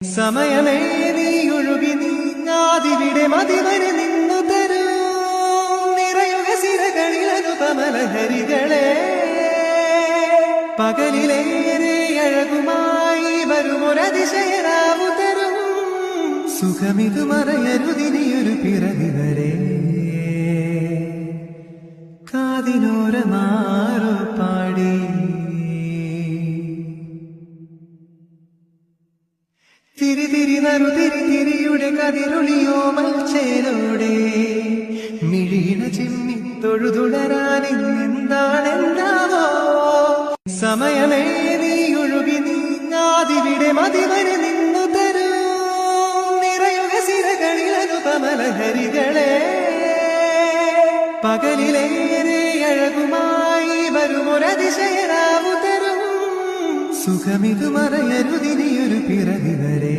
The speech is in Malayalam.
സമയമേ നീ ഒഴുകി നീങ്ങാതിവിടെ മതിവരെ നിന്നു തരൂ നിറയുക സിരകളിലതു കമലഹരികളെ പകലിലേറെ അഴകുമായി വരുമൊരതിശയരാവു തരും സുഖമിതു മറയരുതിനിയൊരു പിറവി വരെ കാതിനോരമാറു പാടി തിരി തിരി നറുതിരി തിരിയുടെ കതിരൊളിയോ മൽച്ചേലോടെ മിഴീണ ചിമ്മി തൊഴുതുടരാനിന്നെന്താണെന്താവോ സമയമേ നീ ഒഴുകി നീങ്ങാതിവിടെ മതിവരെ നിന്നു തരൂ നിറയുക സിരകളിലതു കമലഹരികളെ പകലിലേറെ അഴകുമായി വരുമൊരതിശയരാവു തരും സുഖമിതു മറയരുതിനിയൊരു പിറവി വരെ